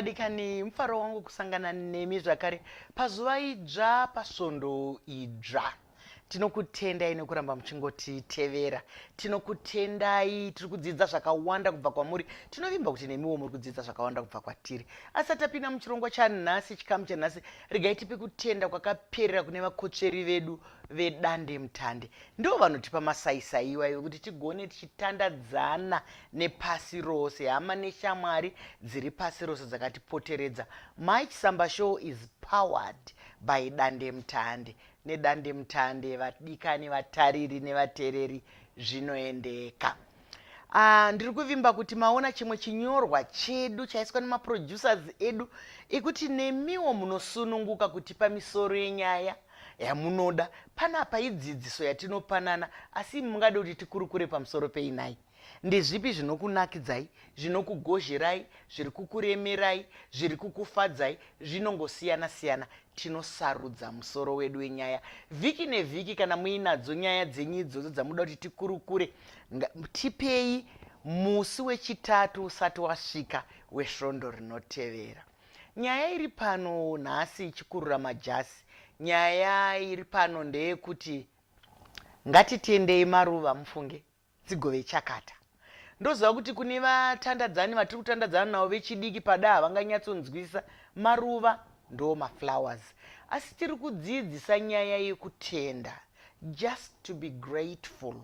vadikani, mufaro wangu kusangana nemi zvakare pazuva idzva pasvondo idzva. Tinokutendai nekuramba muchingotitevera. Tinokutendai, tiri kudzidza zvakawanda kubva kwamuri. Tinovimba kuti nemiwo muri kudzidza zvakawanda kubva kwatiri. Asi tapinda muchirongwa chanhasi, chikamu chanhasi, regai tipe kutenda kwakaperera kune vakotsveri vedu vedande mutande. Ndo vanotipa masaisaiwa ekuti tigone tichitandadzana nepasi rose, hama neshamwari dziri pasi rose dzakatipoteredza. Maichisambashow is powered by dande mutande. Nedande mutande, vadikani, vatariri nevatereri zvinoendeka. Ndiri kuvimba kuti maona chimwe chinyorwa chedu chaiswa nemaproducers edu ekuti nemiwo munosununguka kutipa misoro yenyaya yamunoda. Panapa idzidziso yatinopanana, asi mungade kuti tikurukure pamusoro peinai. Ndezvipi zvinokunakidzai, zvinokugozherai, zviri kukuremerai, zviri kukufadzai, zvinongosiyana siyana. Tinosarudza musoro wedu wenyaya. Vhiki nevhiki kana muinadzo nyaya dzenyu idzodzo dzamuda kuti tikurukure, tipei musi wechitatu usati wasvika wesvondo rinotevera. Nyaya iri pano nhasi ichikurura majasi. Nyaya iri pano ndeyekuti ngatitendei maruva mufunge dzigove chakata. Ndoziva kuti kune vatandadzani vatiri kutandadzana navo vechidiki pada havanganyatsonzwisa maruva ndo maflowers. Asi tiri kudzidzisa nyaya yekutenda. Just to be grateful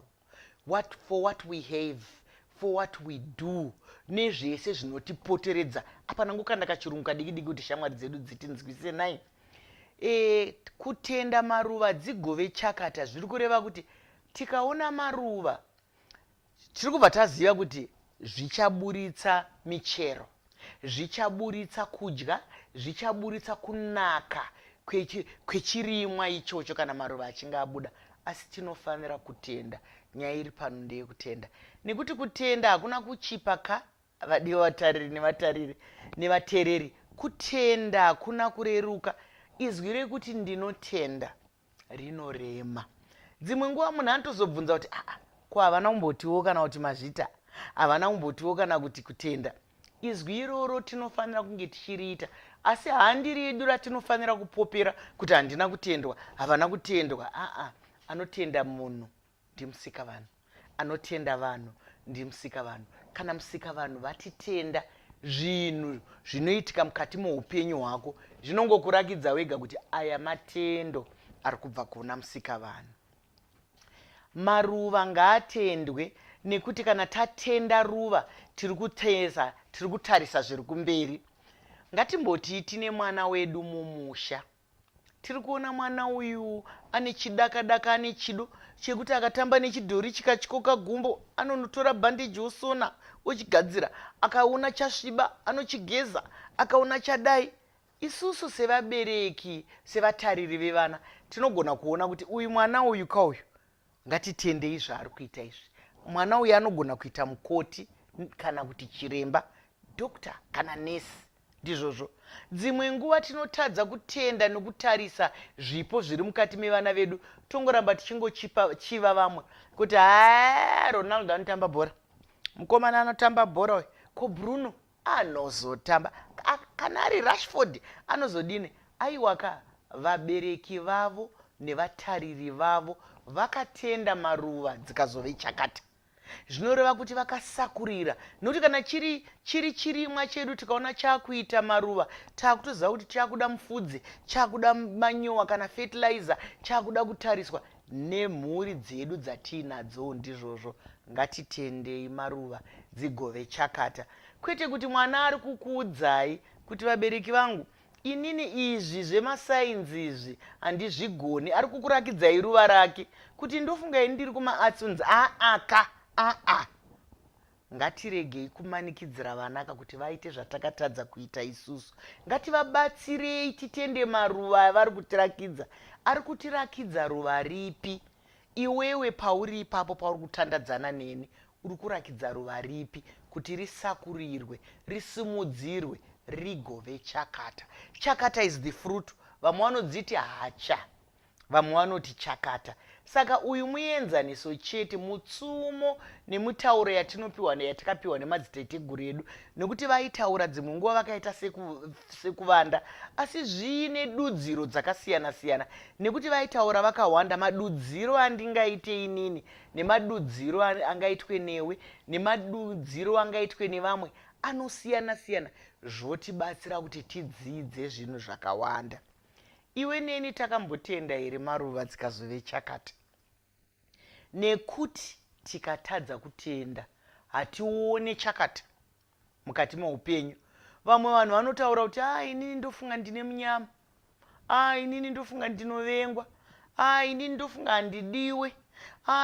for what we have, for what we do. Nezvese zvinotipoteredza. Apa nangu kanda kachirungu kadiki kuti shamwari dzedu dzitinzwise nai. Kutenda maruva dzigove chakata zviri kureva kuti tikaona maruva tiri kubva taziva kuti zvichaburitsa michero, zvichaburitsa kudya, zvichaburitsa kunaka kwechirimwa ichocho kana maruva achinge abuda. Asi tinofanira kutenda. Nyaya iri pano ndeyekutenda. Nekuti kutenda hakuna kuchipa ka vadiwa vatariri nevatereri. Kutenda hakuna kureruka. Izwi rekuti ndinotenda rinorema. Dzimwe nguva munhu anotozobvunza kuti ko havana kumbotiwo kana kuti mazvita, havana kumbotiwo kana kuti kutenda. Izwi iroro tinofanira kunge tichiriita. Asi handiri yedu ratinofanira kupopera kuti handina kutendwa, havana kutendwa. Anotenda munhu ndimusika vanhu, anotenda vanhu ndimusika vanhu. Kana musika vanhu vatitenda, zvinhu zvinoitika mukati muupenyu hwako zvinongokurakidza wega kuti aya matendo ari kubva kuna musika vanhu. Maruva ngaatendwe, nekuti kana tatenda ruva tiri kutarisa zviri kumberi. Ngatimboti tine mwana wedu mumusha. Tiri kuona mwana uyu ane chidaka-daka, ane chido chekuti akatamba nechidhori chikachikoka gumbo anonotora bhandeji osona ochigadzira. Akaona chasviba anochigeza, akaona chadai. Isusu sevabereki, sevatariri vevana, tinogona kuona kuti uyu mwana uyu kauyu ngatitendei zvaari kuita izvi. Mwana uyu anogona kuita mukoti kana kuti chiremba, dokta kana nesi. Ndizvozvo. Dzimwe nguva tinotadza kutenda nekutarisa zvipo zviri mukati mevana vedu. Tongoramba tichingochiva vamwe kuti Ronaldo anotamba bhora, mukomana anotamba bhora uyu, ko Bruno anozotamba, kana ari Rashford anozodini. Aiwaka vabereki vavo nevatariri vavo vakatenda maruva dzikazove chakata. Zvinoreva kuti vakasakurira. Nokuti kana chiri chirimwa chedu tikaona chakuita maruva, takutoziva kuti chakuda mufudzi, chakuda manyowa kana fertilizer, chakuda kutariswa nemhuri dzedu dzatinadzo. Ndizvozvo. Ngatitendei maruva dzigove chakata. Kwete kuti mwana ari kukuudzai kuti vabereki vangu inini izvi zvemasainzi izvi handizvigoni, ari kukurakidzai ruva rake kuti ndofungai ndiri kumaatsunzi. Ngatiregei kumanikidzira vanaka kuti vaite zvatakatadza kuita isusu. Ngativabatsirei titende maruva avari kutirakidza. Ari kutirakidza ruva ripi? Iwewe pauri ipapo pauri kutandadzana neni, uri kurakidza ruva ripi kuti risakurirwe, risimudzirwe, rigove chakata. Chakata is the fruit. Vamwe vanodziti hacha. vamwe vanoti chakata. Saka uyu muenzaniso chete, mutsumo nemutauro yatinopiwa yatakapiwa nemadziteteguru edu, nekuti vaitaura dzimwe nguva vakaita sekuvanda, asi zviine dudziro dzakasiyana-siyana, nekuti vaitaura vakawanda. Madudziro andingaite inini, nemadudziro angaitwe newe, nemadudziro angaitwe nevamwe anosiyana-siyana, zvotibatsira kuti tidzidze zvinhu zvakawanda. Iwe neni takambotenda here maruva dzikazove chakata? Nekuti tikatadza kutenda hatione chakata mukati meupenyu. Vamwe vanhu vanotaura kuti inini ndofunga ndine munyama, inini ndofunga ndinovengwa, inini ndofunga handidiwe,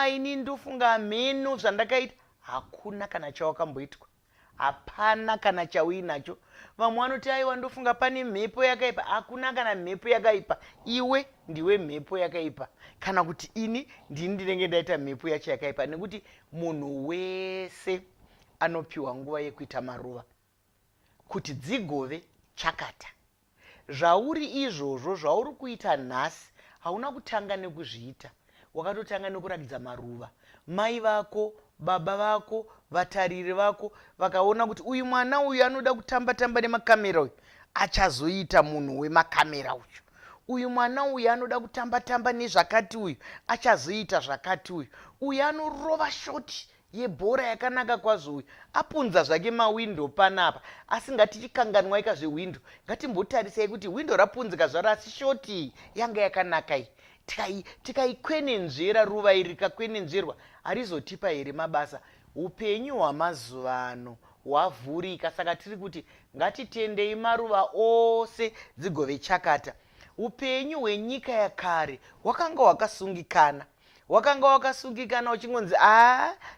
inini ndofunga mheno zvandakaita. Hakuna kana chawakamboitwa, hapana kana chauinacho. Vamwe vanoti aiwa ndofunga pane mhepo yakaipa. Hakuna kana mhepo yakaipa. Iwe ndiwe mhepo yakaipa, kana kuti ini ndini ndinenge ndaita mhepo yacho yakaipa, nekuti munhu wese anopiwa nguva yekuita maruva kuti dzigove chakata. Zvauri izvozvo, zvauri kuita nhasi, hauna kutanga nekuzviita, wakatotanga nekurakidza maruva. Mai vako, baba vako, vatariri vako vakaona kuti uyu mwana uyu anoda kutamba-tamba nemakamera uyu, achazoita munhu wemakamera uyu. Uyu mwana uyu anoda kutamba-tamba nezvakati uyu, achazoita zvakati uyu. Uyu anorova shoti yebhora yakanaka kwazvo uyu, apunza zvake mawindo panapa. Asi ngatichikanganwaika zvewindo, ngatimbotarisai kuti windo rapunzika zvaro, asi shoti yanga yakanaka iyi. Tikaikwenenzvera ruva iri rikakwenenzverwa, harizotipa here mabasa? Upenyu hwamazuva ano hwavhurika. Saka tiri kuti ngatitendei maruva ose dzigove chakata. Upenyu hwenyika yakare hwakanga hwakasungikana, uchingonzi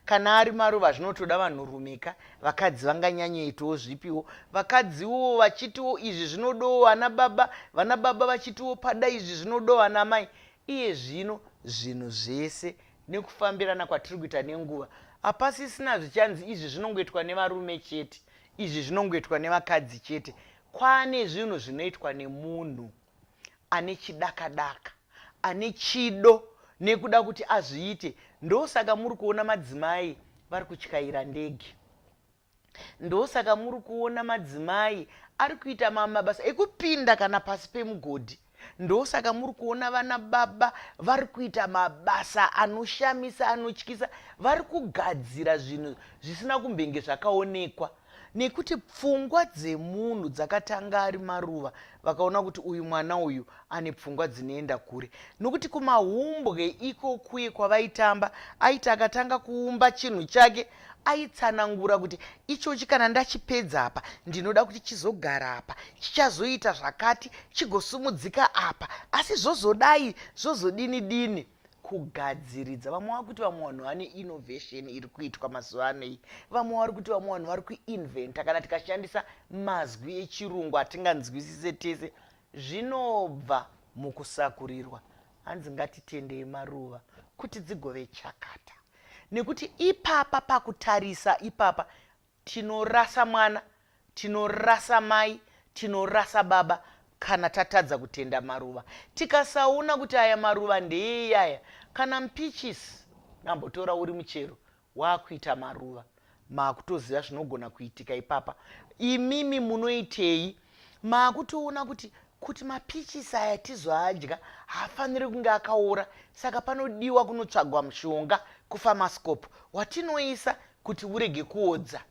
kana ari maruva zvinotoda vanhurumeka. Vakadzi vanganyanyoitawo zvipiwo, vakadziwo vachitiwo izvi zvinodowo vana baba, vana baba vachitiwo pada izvi zvinodowo vana mai. Iye zvino zvinhu zvese nekufambirana kwatiri kuita nenguva, hapasisina zvichanzi izvi zvinongoitwa nevarume chete, izvi zvinongoitwa nevakadzi chete. Kwane zvinhu zvinoitwa nemunhu ane chidaka-daka, ane chido nekuda kuti azviite. Ndosaka muri kuona madzimai vari kutyaira ndege. Ndosaka muri kuona madzimai ari kuita mabasa ekupinda kana pasi pemugodhi. Ndosaka muri kuona vana baba vari kuita mabasa anoshamisa, anotyisa. Vari kugadzira zvinhu zvisina kumbenge zvakaonekwa, nekuti pfungwa dzemunhu dzakatanga ari maruva. Vakaona kuti uyu mwana uyu ane pfungwa dzinoenda kure, nokuti kumahumbwe ikokuye kwavaitamba, aiti akatanga kuumba chinhu chake aitsanangura kuti ichochi kana ndachipedza apa ndinoda kuti chizogara apa, chichazoita zvakati, chigosumudzika apa, asi zvozodai, zvozodini-dini. Kugadziridza. Vamwe vari kuti vamwe vanhu vane innovation iri kuitwa mazuva ano iyi. Vamwe vari kuti vamwe vanhu vari kuinventa, kana tikashandisa mazwi echirungu atinganzwisise tese. Zvinobva mukusakurirwa. Hanzi ngatitendei maruva kuti dzigove chakata, nekuti ipapa pakutarisa ipapa tinorasa mwana, tinorasa mai, tinorasa baba kana tatadza kutenda maruva. Tikasaona kuti aya maruva ndeeyaya, kana mupichisi nambotora uri muchero wakuita maruva, maakutoziva zvinogona kuitika ipapa. Imimi munoitei? Maakutoona kuti mapichisi aya tizoadya haafaniri kunge akaora, saka panodiwa kunotsvagwa mushonga kufamasikopu watinoisa kuti urege kuodza.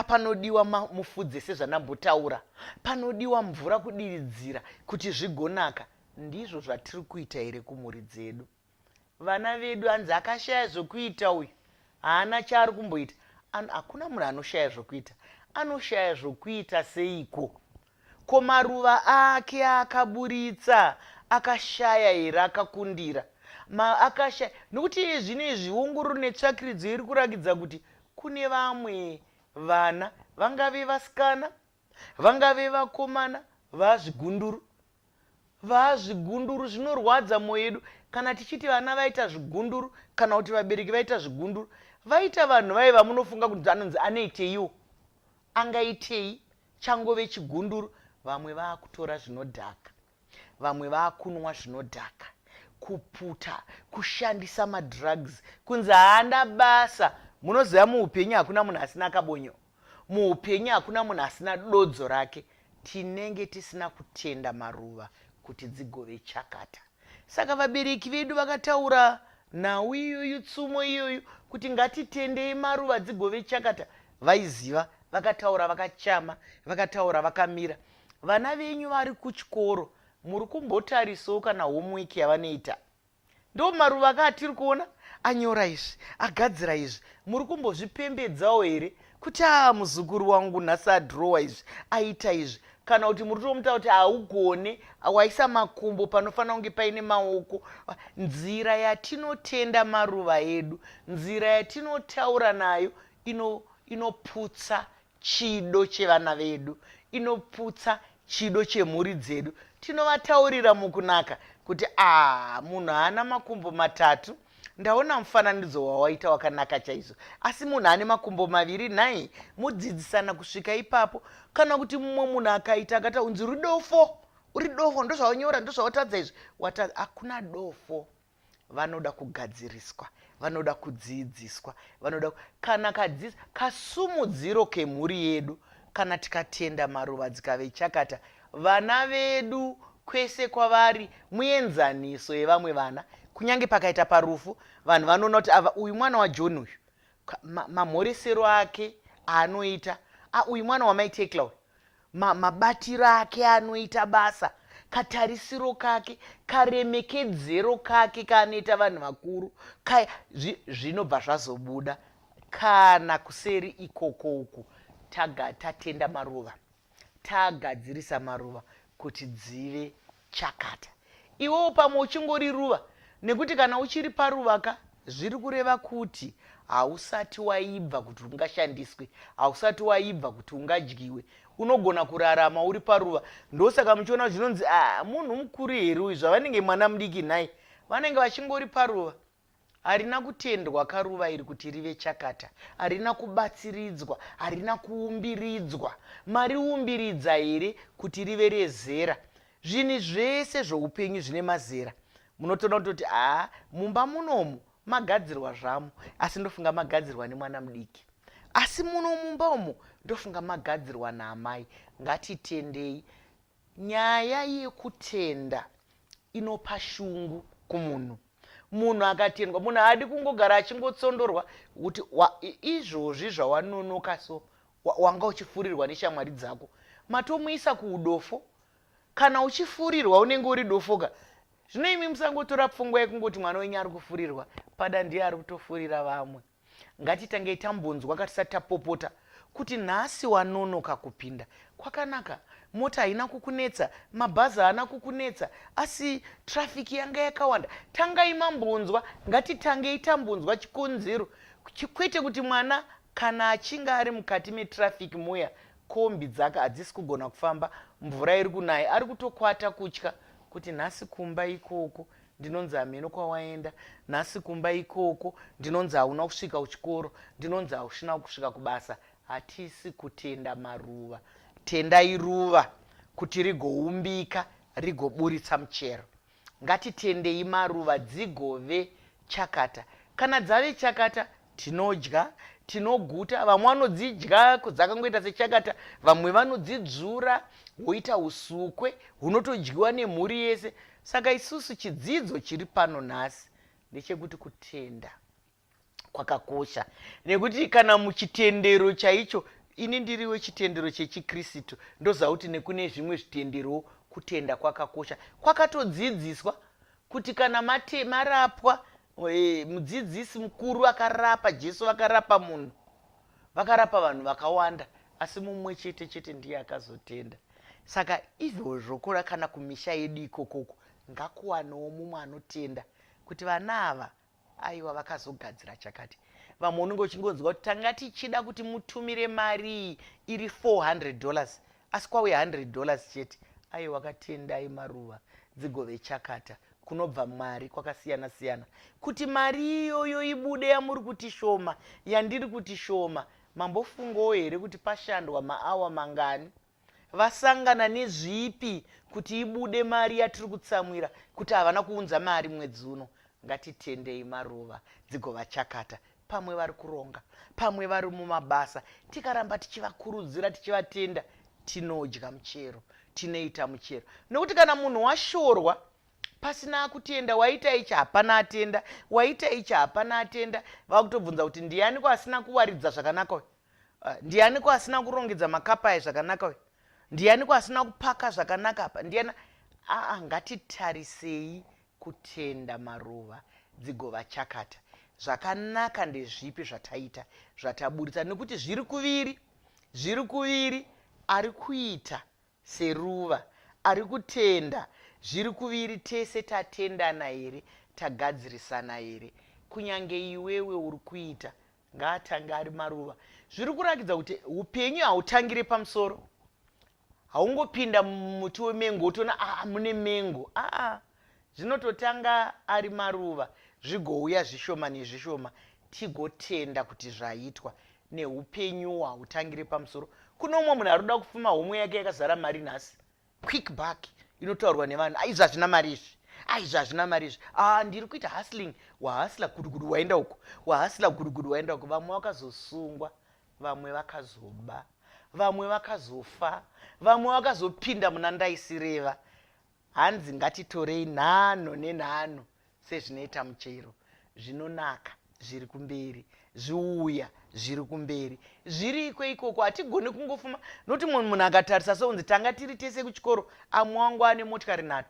Panodiwa mufudze sezvanambotaura, panodiwa mvura kudiridzira kuti zvigonaka. Ndizvo zvatiri kuita here kumhuri dzedu? Vana vedu hanzi akashaya zvokuita uyu, haana chaari kumboita. Hakuna munhu anoshaya zvokuita. Anoshaya zvokuita seiko? Ko maruva ake akaburitsa akashaya here akakundira? Akashaya nokuti zvinezvi ongororo netsvakiridzo iri kurakidza kuti kune vamwe vana, vangave vasikana, vangave vakomana, vazvigunduru. Vazvigunduru zvinorwadza mwoyo yedu kana tichiti vana vaita zvigunduru, kana kuti vabereki vaita zvigunduru. Vaita vanhu vaiva munofunga kuti anonzi anoiteiwo, angaitei, changove chigunduru. Vamwe vaakutora zvinodhaka, vamwe vaakunwa zvinodhaka. kuputa, kushandisa madrugs, kunzi haana basa. Munoziva muupenyu hakuna munhu asina kabonyo, muupenyu hakuna munhu asina dodzo rake. Tinenge tisina kutenda maruva kuti dzigove chakata. Saka vabereki vedu vakataura nhau iyoyu, tsumo iyoyu, kuti ngatitendei maruva dzigove chakata. Vaiziva, vakataura vakachama, vakataura vakamira. Vana venyu vari kuchikoro, muri kumbotarisawo kana homework yavanoita. Ndo maruva akatiri kuona anyora izvi, agadzira izvi. Muri kumbozvipembedzawo here kuti muzukuru wangu nhasi adhirowa izvi, aita izvi. Kana kuti muri kutomuta kuti haugone, waisa makumbo panofanira kunge paine maoko. Nzira yatinotenda maruva edu, nzira yatinotaura nayo inoputsa chido chevana vedu, inoputsa chido chemhuri dzedu. Tinovataurira mukunaka kuti munhu haana makumbo matatu. Ndaona mufananidzo wawaita wakanaka chaizvo. Asi munhu ane makumbo maviri, nhai mudzidzisana kusvika ipapo. Kana kuti mumwe munhu akaita akati unzi rudofo, uri dofo, ndozvaonyora, ndozvautadza izvi. Hakuna dofo. Vanoda kugadziriswa, vanoda kudzidziswa, vanoda kana kasumudziro kemhuri yedu. Kana tikatenda maruva dzikave chakata, vana vedu kwese kwavari muenzaniso yevamwe vana. Kunyange pakaita parufu, vanhu vanoona kuti uyu mwana waJohn uyu, mamhoresero ake anoita, uyu mwana wamaitekla uyu, mabatiro ake anoita basa, katarisiro kake, karemekedzero kake kaanoita vanhu vakuru, zvinobva zvazobuda. Kana kuseri ikoko uku tatenda maruva, tagadzirisa maruva kuti dzive chakata. Iwewo pamwe uchingori ruva, nekuti kana uchiri paruvaka, zviri kureva kuti hausati waibva kuti ungashandiswe, hausati waibva kuti ungadyiwe. Unogona kurarama uri paruva. Ndosaka muchiona zvinonzi munhu mukuru here uyu, zvavanenge mwana mudiki nhai, vanenge vachingori paruva. Harina kutendwa karuva iri kuti rive chakata, harina kubatsiridzwa, harina kuumbiridzwa. Mariumbiridza here kuti rive rezera. Zvinhu zvese zvoupenyu zvine mazera. Munotoona kutoti mumba munomu magadzirwa zvamo, asi ndofunga magadzirwa nemwana mudiki. Asi muno mumba umu ndofunga magadzirwa naamai. Ngatitendei. Nyaya yekutenda inopa shungu kumunhu. Munhu akatendwa, munhu haadi kungogara achingotsondorwa kuti izvozvi zvawanonoka so wanga uchifurirwa neshamwari dzako. Matomuisa kuudofo. Kana uchifurirwa unenge uri dofoka. Zvino imi musangotora pfungwa yekungoti mwana wenyu ari kufurirwa, pada ndiye ari kutofurira vamwe. Ngatitange tambonzwa katisati tapopota kuti nhasi wanonoka kupinda. Kwakanaka, mota haina kukunetsa, mabhazi haana kukunetsa, asi trafiki yanga yakawanda. Tangai mambonzwa, ngatitangei tambonzwa chikonzero. Kwete kuti mwana kana achinge ari mukati metrafiki muya, kombi dzake hadzisi kugona kufamba, mvura iri kunaya, ari kutokwata kutya kuti nhasi kumba ikoko ndinonzi hameno kwawaenda, nhasi kumba ikoko ndinonzi hauna kusvika kuchikoro, ndinonzi hausina kusvika kubasa. Hatisi kutenda maruva. Tendai ruva kuti rigoumbika, rigoburitsa muchero. Ngatitendei maruva dzigove chakata. Kana dzave chakata, tinodya, tinoguta. Vamwe vanodzidya dzakangoita sechakata, vamwe vanodzidzura woita usukwe hunotodyiwa nemhuri yese. Saka isusu chidzidzo chiri pano nhasi ndechekuti kutenda kwakakosha. Nekuti kana muchitendero chaicho, ini ndiriwe chitendero chechikristu, ndoziva kuti nekune zvimwe zvitendero kutenda kwakakosha. Kwakatodzidziswa kuti kana marapwa, mudzidzisi mukuru akarapa, Jesu vakarapa munhu, vakarapa vanhu vakawanda, asi mumwe chete chete ndiye akazotenda. Saka izvozvo kana kumisha yedu ikokoko, ngakuwanewo mumwe anotenda kuti vana ava aiwa vakazogadzira chakati. Vamwe unenge uchingonzwa kuti tanga tichida kuti mutumire mari iri $400, asi kwauya $100 chete. Aiwa, katendai maruva dzigove chakata. Kunobva mari kwakasiyana siyana. Kuti mari iyoyo ibude yamuri kuti shoma, yandiri kuti shoma, mambofungawo here kuti pashandwa maawa mangani? vasangana nezvipi kuti ibude mari yatiri kutsamwira kuti havana kuunza mari mwedzi uno. Ngatitendei maruva dzigova chakata, pamwe vari kuronga, pamwe vari mumabasa. Tikaramba tichivakurudzira, tichivatenda, tinodya muchero, tinoita muchero. Nokuti kana munhu washorwa pasina kutenda, waita ichi hapana atenda, waita ichi hapana atenda, vakutobvunza kuti ndianiko asina kuwaridza zvakanaka, ndianiko asina kurongedza makapai zvakanaka, ndianiko asina kupaka zvakanaka apa, ndiani. Ngatitarisei kutenda maruva dzigova chakata. Zvakanaka ndezvipi zvataita, zvataburitsa, nekuti zviri kuviri ari kuita seruva, ari kutenda zviri kuviri. Tese tatendana here, tagadzirisana here. Kunyange iwewe uri kuita, ngaatanga ari maruva. Zviri kurakidza kuti upenyu hautangiri pamusoro. Haungopinda mumuti wemengo wotoona mune mengo. Zvinototanga ari maruva, zvigouya zvishoma nezvishoma, tigotenda kuti zvaitwa. Neupenyu hautangiri pamusoro. Kuno umwe munhu ari kuda kupfuma homwe yake yakazara mari nhasi, quick back inotaurwa nevanhu, izvi hazvina mari izvi, izvi hazvina mari izvi, ndiri kuita hustling. Wahasila gudugudu waenda uko, wahasila gudugudu waenda uko. Vamwe vakazosungwa, vamwe vakazoba, vamwe vakazofa, vamwe vakazopinda muna ndaisireva. Hanzi ngatitorei nhano nenhano sezvinoita muchero. Zvinonaka zviri kumberi, zviuya zviri kumberi, zviriko ikoko. Hatigoni kungofuma nokuti munhu akatarisa sounzi tanga tiri tese kuchikoro, amwe wangu ane motikari 3,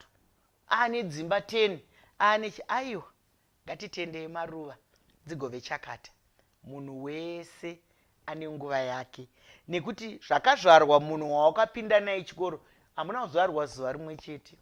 ane dzimba 10, ane aiwa. Ngatitendei maruva dzigove chakata. Munhu wese ane nguva yake, nekuti zvakazvarwa munhu wawakapinda naye chikoro hamuna kuzvarwa zuva rimwe chete.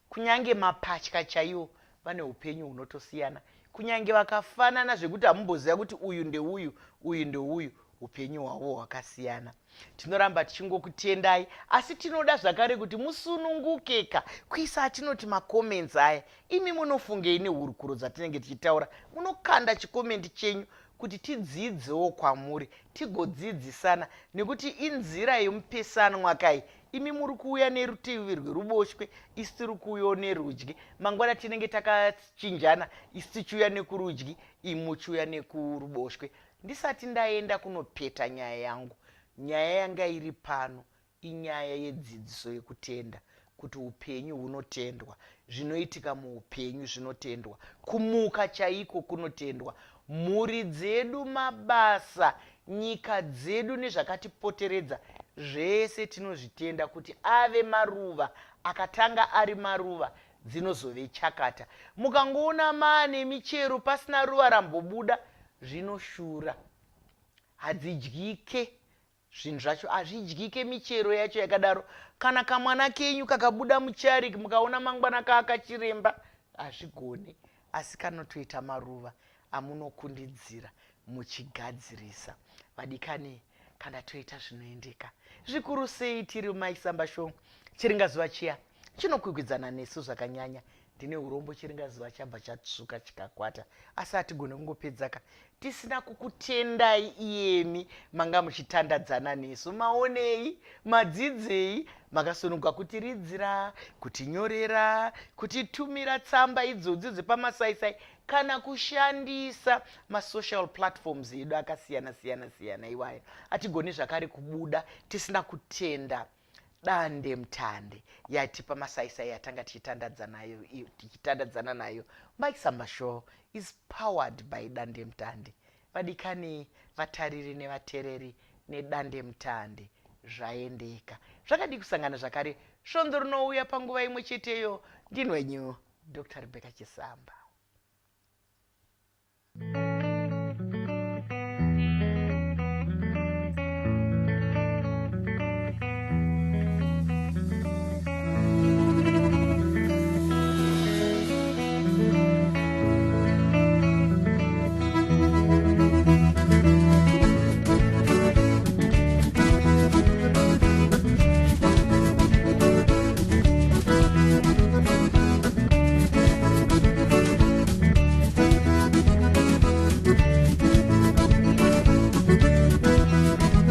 Kunyange mapatya chaiwo vane upenyu hunotosiyana. Kunyange vakafanana zvekuti hamumboziva kuti uyu ndeuyu, uyu ndeuyu, upenyu hwavo hwakasiyana. Tinoramba tichingokutendai, asi tinoda zvakare kuti musunungukeka kuisa atinoti makoments aya. Imi munofungei nehurukuro dzatinenge tichitaura? Munokanda chikomenti chenyu kuti tidzidzewo kwamuri, tigodzidzisana, nekuti inzira yemupesanwa kai. Imi muri kuuya nerutivi rweruboshwe, isi tiri kuuyawo nerudyi. Mangwana tinenge takachinjana, isi tichiuya nekurudyi, imi muchiuya nekuruboshwe. Ndisati ndaenda kunopeta nyaya yangu, nyaya yanga iri pano inyaya yedzidziso yekutenda, kuti upenyu hunotendwa, zvinoitika muupenyu zvinotendwa, kumuka chaiko kunotendwa, mhuri dzedu, mabasa, nyika dzedu nezvakatipoteredza, zvese tinozvitenda kuti ave maruva. Akatanga ari maruva, dzinozove chakata. Mukangoona maane michero pasina ruva rambobuda, zvinoshura. Hadzidyike zvinhu zvacho, hazvidyike michero yacho yakadaro. Kana kamwana kenyu kakabuda muchari mukaona mangwana kaakachiremba, hazvigone. Asi kanotoita maruva amunokundidzira muchigadzirisa. Vadikani, kana toita zvinoendeka, zvikuru sei tiri maichisambashow. Chiringazuva chiya chinokwikwidzana nesu zvakanyanya. Ndine urombo chiringazuva chabva chatsvuka chikakwata, asi hatigone kungopedzaka tisina kukutendai iyemi manga muchitandadzana nesu. Maonei, madzidzei, makasununguka kutiridzira, kutinyorera, kutitumira tsamba idzodzi dzepamasaisai, kana kushandisa masocial platforms edu akasiyana-siyana iwayo. Hatigoni zvakare kubuda tisina kutenda dande mutande yatipa masaisai yatanga tichitandadzana nayo. Maichisambashow is powered by dande mutande. Vadikani, vatariri nevatereri, nedande mutande zvaendeka. Zvakadi kusangana zvakare, svondo rinouya panguva imwe cheteyo. Ndinwenyu Dr. Rebecca Chisamba.